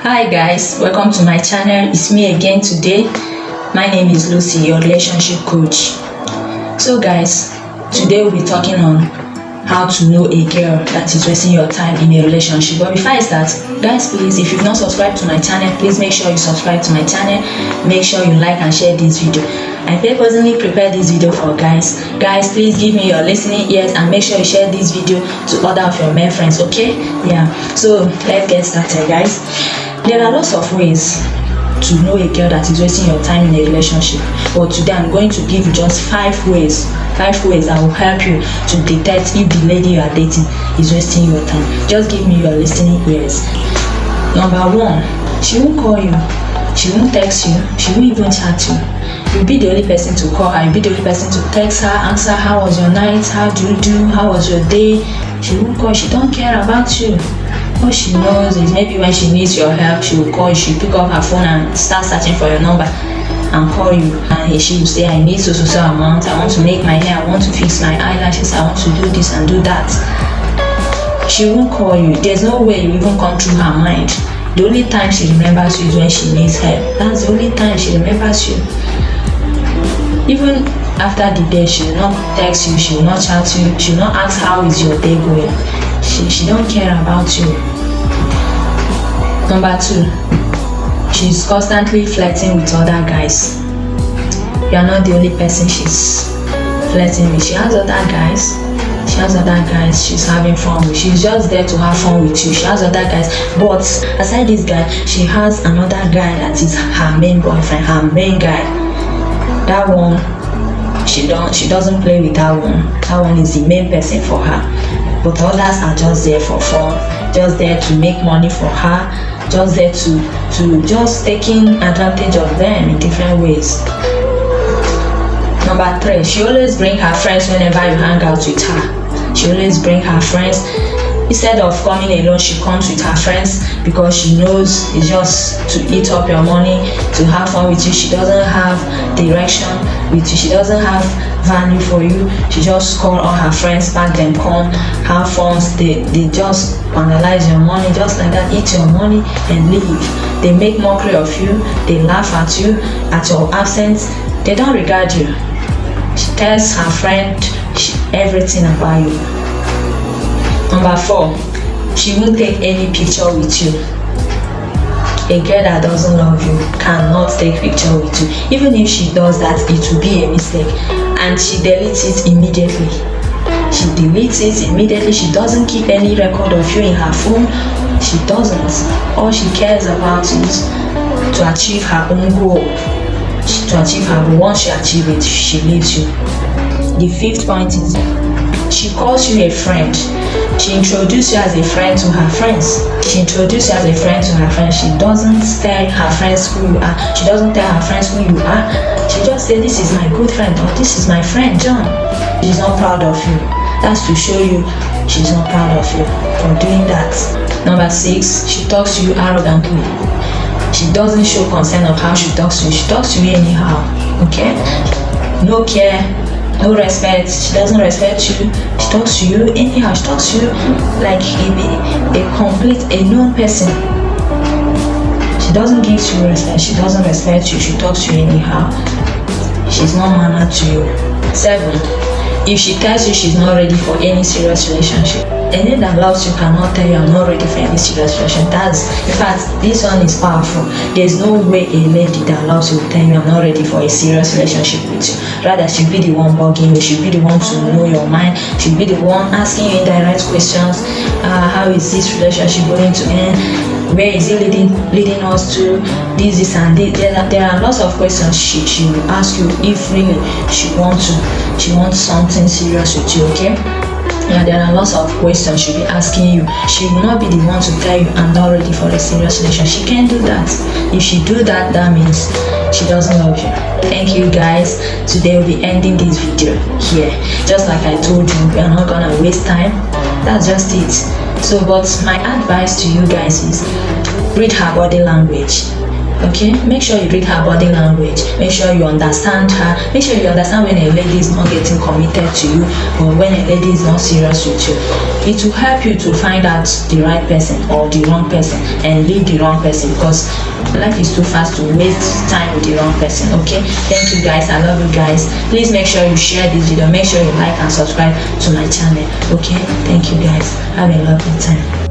Hi guys, welcome to my channel. It's me again today. My name is Lucy, your relationship coach. So guys, today we'll be talking on how to know a girl that is wasting your time in a relationship. But before I start, guys, please, if you've not subscribed to my channel, please make sure you subscribe to my channel. Make sure you like and share this video. I purposely prepared this video for guys. Guys, please give me your listening ears and make sure you share this video to other of your male friends, okay? Yeah, so let's get started, guys. There are lots of ways to know a girl that is wasting your time in a relationship, but today I'm going to give you just 5 ways that will help you to detect if the lady you are dating is wasting your time. Just give me your listening ears. Number 1, she won't call you, she won't text you, she won't even chat you. You'll be the only person to call her, you'll be the only person to text her, answer how was your night, how do you do, how was your day. She won't call, she don't care about you. All she knows is maybe when she needs your help, she will call you, she'll pick up her phone and start searching for your number and call you, and she will say, I need so amount, I want to make my hair, I want to fix my eyelashes, I want to do this and do that. She won't call you. There's no way you even come through her mind. The only time she remembers you is when she needs help. That's the only time she remembers you. Even after the day, she will not text you, she will not chat you, she will not ask how is your day going. She don't care about you. Number 2, she's constantly flirting with other guys. You are not the only person she's flirting with. She has other guys. She's having fun with. She's just there to have fun with you. She has other guys, but aside this guy, she has another guy that is her main boyfriend, her main guy. That one, she doesn't play with that one. That one is the main person for her. But others are just there for fun, just there to make money for her, just there to just taking advantage of them in different ways. Number 3, she always bring her friends whenever you hang out with her. She always bring her friends. Instead of coming alone, she comes with her friends because she knows it's just to eat up your money, to have fun with you. She doesn't have direction with you. She doesn't have value for you. She just call all her friends back, then come have fun. They just analyze your money just like that, eat your money and leave. They make mockery of you. They laugh at you at your absence. They don't regard you. She tells her friend everything about you. Number 4, she won't take any picture with you. A girl that doesn't love you cannot take picture with you. Even if she does that, it will be a mistake, and she deletes it immediately. She doesn't keep any record of you in her phone. She doesn't. All she cares about is to achieve her own goal. Once she achieves it, she leaves you. The 5th point is she calls you a friend. She introduces you as a friend to her friends. She doesn't tell her friends who you are. She doesn't tell her friends who you are. She just says, this is my good friend, or this is my friend John. She's not proud of you. That's to show you she's not proud of you for doing that. Number 6, she talks to you arrogantly. She doesn't show concern of how she talks to you. She talks to you anyhow. Okay? No care, no respect. She doesn't respect you. She talks to you anyhow. She talks to you like a known person. She doesn't give you respect. She doesn't respect you. She talks to you anyhow. She's not mannered to you. 7, if she tells you she's not ready for any serious relationship, a lady that loves you cannot tell you I'm not ready for any serious relationship. In fact, this one is powerful. There's no way a lady that loves you will tell you I'm not ready for a serious relationship with you. Rather, she'll be the one bugging you. She'll be the one to know your mind. She'll be the one asking you indirect questions. How is this relationship going to end? Where is it leading us to? This and this. There are lots of questions she will ask you if really she wants something serious with you, okay? Yeah, there are lots of questions she'll be asking you. She will not be the one to tell you I'm not ready for a serious relationship. She can't do that. If she do that, that means she doesn't love you. Thank you guys. Today we'll be ending this video here. Just like I told you, we are not gonna waste time. That's just it. So, but my advice to you guys is read her body language. Okay, make sure you read her body language, make sure you understand her, make sure you understand when a lady is not getting committed to you or when a lady is not serious with you. It will help you to find out the right person or the wrong person and leave the wrong person, because life is too fast to waste time with the wrong person. Okay, thank you guys, I love you guys. Please make sure you share this video, make sure you like and subscribe to my channel. Okay, thank you guys, have a lovely time.